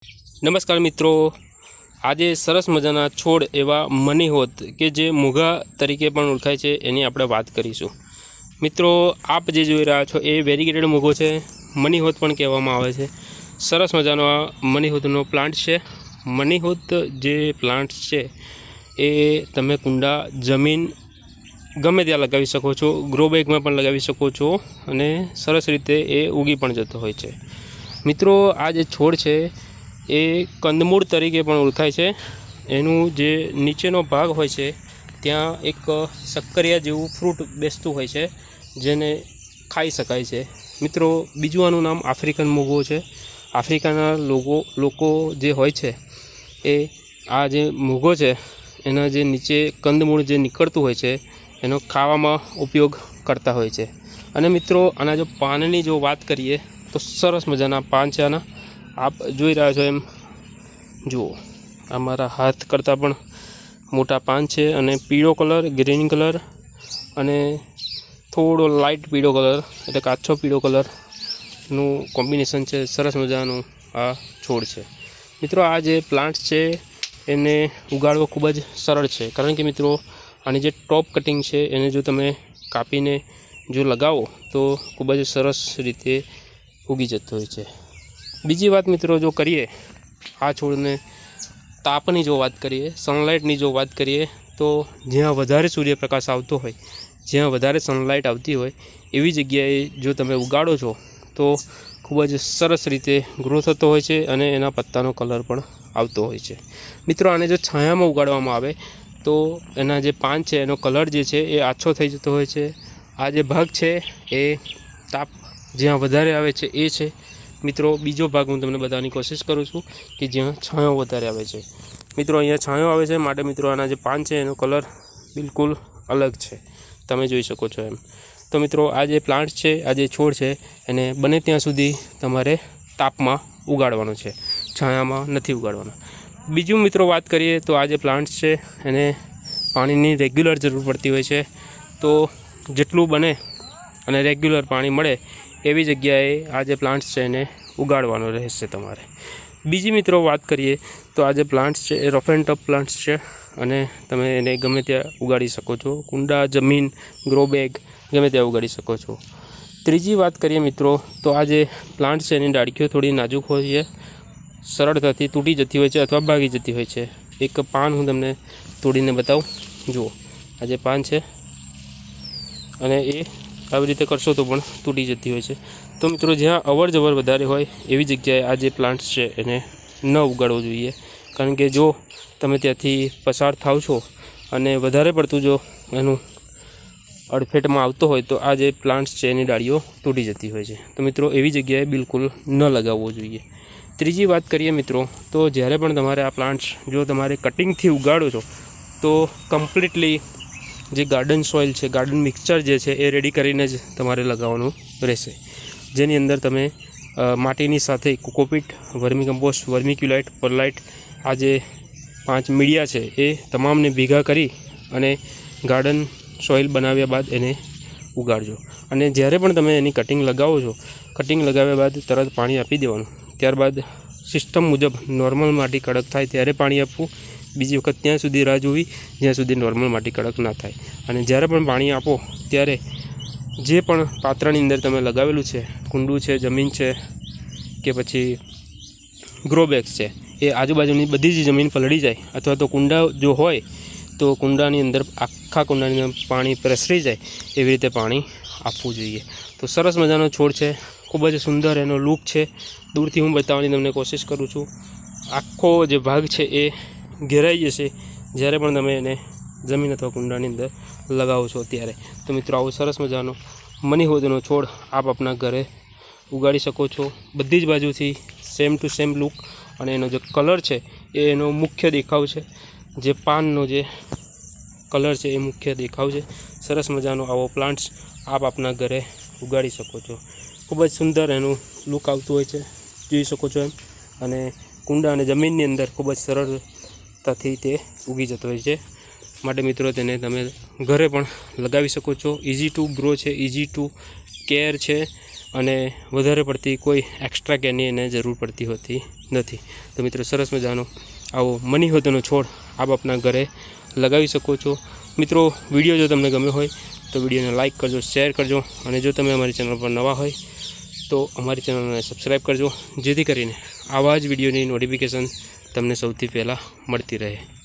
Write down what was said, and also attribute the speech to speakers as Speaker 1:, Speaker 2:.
Speaker 1: નમસ્કાર મિત્રો, આજે સરસ મજાના છોડ એવા મની હોત કે જે મોગા તરીકે પણ ઓળખાય છે એની આપણે વાત કરીશું। મિત્રો, આપ જે જોઈ રહ્યા છો એ વેરીગેટેડ મોગો છે, મની હોત પણ કહેવામાં આવે છે। સરસ મજાનો આ મની હોતનો પ્લાન્ટ છે। મની હોત જે પ્લાન્ટ છે એ તમે કુંડા, જમીન ગમે ત્યાં લગાવી શકો છો, ગ્રો બેગમાં પણ લગાવી શકો છો અને સરસ રીતે એ ઉગી પણ જતો હોય છે। મિત્રો, આ જે છોડ છે એ કંદમૂળ તરીકે પણ ઓળખાય છે। એનું જે નીચેનો ભાગ હોય છે ત્યાં એક શક્કરિયા જેવું ફ્રૂટ બેસતું હોય છે જેને ખાઈ શકાય છે। મિત્રો, બીજું આનું નામ આફ્રિકન મોગો છે। આફ્રિકાના લોકો જે હોય છે એ આ જે મોગો છે એના જે નીચે કંદમૂળ જે નીકળતું હોય છે એનો ખાવામાં ઉપયોગ કરતા હોય છે। અને મિત્રો, આના જો પાનની જો વાત કરીએ તો સરસ મજાના પાન છે આના। આપ જોઈ રહ્યા છો એમ જુઓ, આ મારા હાથ કરતાં પણ મોટા પાન છે અને પીળો કલર, ગ્રીન કલર અને થોડો લાઇટ પીળો કલર એટલે કાચો પીળો કલરનું કોમ્બિનેશન છે। સરસ મજાનું આ છોડ છે। મિત્રો, આ જે પ્લાન્ટ છે એને ઉગાડવો ખૂબ જ સરળ છે, કારણ કે મિત્રો આની જે ટોપ કટિંગ છે એને જો તમે કાપીને જો લગાવો તો ખૂબ જ સરસ રીતે ઉગી જતો હોય છે। બીજી વાત મિત્રો જો કરીએ આ છોડને તાપની જો વાત કરીએ, સનલાઇટની જો વાત કરીએ તો જ્યાં વધારે સૂર્યપ્રકાશ આવતો હોય, જ્યાં વધારે સનલાઇટ આવતી હોય એવી જગ્યાએ જો તમે ઉગાડો છો તો ખૂબ જ સરસ રીતે ગ્રો થતો હોય છે અને એના પત્તાનો કલર પણ આવતો હોય છે। મિત્રો, આને જો છાયામાં ઉગાડવામાં આવે તો એના જે પાન છે એનો કલર જે છે એ આછો થઈ જતો હોય છે। આ જે ભાગ છે એ તાપ જ્યાં વધારે આવે છે એ છે। મિત્રો, બીજો ભાગ હું તમને બતાવવાની કોશિશ કરું છું કે જ્યાં છાંયો વધારે આવે છે। મિત્રો, અહીંયા છાંયો આવે છે માટે મિત્રો આના જે પાન છે એનો કલર બિલકુલ અલગ છે, તમે જોઈ શકો છો એમ। તો મિત્રો, આ જે પ્લાન્ટ છે, આ જે છોડ છે એને બને ત્યાં સુધી તમારે તાપમાં ઉગાડવાનો છે, છાયામાં નથી ઉગાડવાનો। બીજું મિત્રો વાત કરીએ તો આ જે પ્લાન્ટ છે એને પાણીની રેગ્યુલર જરૂર પડતી હોય છે, તો જેટલું બને અને રેગ્યુલર પાણી મળે એવી જગ્યાએ આ જે પ્લાન્ટ્સ છે એને ઉગાડવાનો રહેશે તમારે। બીજી મિત્રો વાત કરીએ તો આ જે પ્લાન્ટ્સ છે એ રફ એન્ડ ટફ પ્લાન્ટ્સ છે અને તમે એને ગમે ત્યાં ઉગાડી શકો છો, કુંડા, જમીન, ગ્રો બેગ ગમે ત્યાં ઉગાડી શકો છો। ત્રીજી વાત કરીએ મિત્રો તો આ જે પ્લાન્ટ છે એની ડાળખીઓ થોડી નાજુક હોય છે, સરળતાથી તૂટી જતી હોય છે અથવા ભાગી જતી હોય છે। એક પાન હું તમને તોડીને બતાવું, જુઓ આ જે પાન છે અને એ આવી રીતે કરશો તો પણ તૂટી જતી હોય છે। તો મિત્રો, જ્યાં અવર જવર વધારે હોય એવી જગ્યાએ આ જે પ્લાન્ટ્સ છે એને ન ઉગાડવો જોઈએ, કારણ કે જો તમે ત્યાંથી પસાર થાવ છો અને વધારે પડતું જો એનું અડફેટમાં આવતો હોય તો આ જે પ્લાન્ટ્સ છે એની ડાળીઓ તૂટી જતી હોય છે। તો મિત્રો, એવી જગ્યાએ બિલકુલ ન લગાવવો જોઈએ। ત્રીજી વાત કરીએ મિત્રો તો જ્યારે પણ તમારે આ પ્લાન્ટ્સ જો તમારે કટિંગથી ઉગાડો છો તો કમ્પ્લીટલી જે ગાર્ડન સોઇલ છે, ગાર્ડન મિક્સચર જે છે એ રેડી કરીને જ તમારે લગાવવાનું રહેશે, જેની અંદર તમે માટીની સાથે કોકોપીટ, વર્મી કમ્પોસ્ટ, વર્મિક્યુલાઇટ, પરલાઇટ આ જે 5 મીડિયા છે એ તમામને ભેગા કરી અને ગાર્ડન સોઇલ બનાવ્યા બાદ એને ઉગાડજો। અને જ્યારે પણ તમે એની કટિંગ લગાવો છો, કટિંગ લગાવ્યા બાદ તરત પાણી આપી દેવાનું। ત્યારબાદ સિસ્ટમ મુજબ નોર્મલ માટી કડક થાય ત્યારે પાણી આપવું, બીજી વખત ત્યાં સુધી રાહ જોવી જ્યાં સુધી નોર્મલ માટી કડક ના થાય। અને જ્યારે પણ પાણી આપો ત્યારે જે પણ પાત્રની અંદર તમે લગાવેલું છે, કુંડું છે, જમીન છે કે પછી ગ્રો બેગ્સ છે, એ આજુબાજુની બધી જ જમીન પલળી જાય અથવા તો કુંડા જો હોય તો કુંડાની અંદર આખા કુંડાની અંદર પાણી પ્રસરી જાય એવી રીતે પાણી આપવું જોઈએ। તો સરસ મજાનો છોડ છે, ખૂબ જ સુંદર એનો લુક છે, દૂરથી હું બતાવવાની તમને કોશિશ કરું છું। આખો જે ભાગ છે એ ઘેરાઈ જશે જ્યારે પણ તમે એને જમીન અથવા કુંડાની અંદર લગાવો છો ત્યારે। તો મિત્રો, આવો સરસ મજાનો મની હોતનો છોડ આપ આપણા ઘરે ઉગાડી શકો છો। બધી જ બાજુથી સેમ ટુ સેમ લુક અને એનો જે કલર છે એ એનો મુખ્ય દેખાવ છે, જે પાનનો જે કલર છે એ મુખ્ય દેખાવ છે। સરસ મજાનો આવો પ્લાન્ટ્સ આપ આપના ઘરે ઉગાડી શકો છો, ખૂબ જ સુંદર એનું લુક આવતું હોય છે, જોઈ શકો છો એમ। અને કુંડા અને જમીનની અંદર ખૂબ જ સરળતાથી તે ઉગી જતો હોય છે, માટે મિત્રો તેને તમે ઘરે પણ લગાવી શકો છો। ઇઝી ટુ ગ્રો છે, ઇઝી ટુ કેર છે અને વધારે પડતી કોઈ એક્સ્ટ્રા કેરની એને જરૂર પડતી હોતી નથી. તો મિત્રો સરસ મજાનો આવો મની હોતનો છોડ આપ આપના ઘરે લગાવી શકો છો. મિત્રો વિડીયો જો તમને ગમ્યો હોય તો વિડીયોને લાઇક કરજો, શેર કરજો, અને જો તમે અમારી ચેનલ પર નવા હોય તો અમારી ચેનલને સબસ્ક્રાઈબ કરજો, જેથી કરીને આવા જ વિડીયોની નોટિફિકેશન તમને સૌથી પહેલાં મળતી રહે.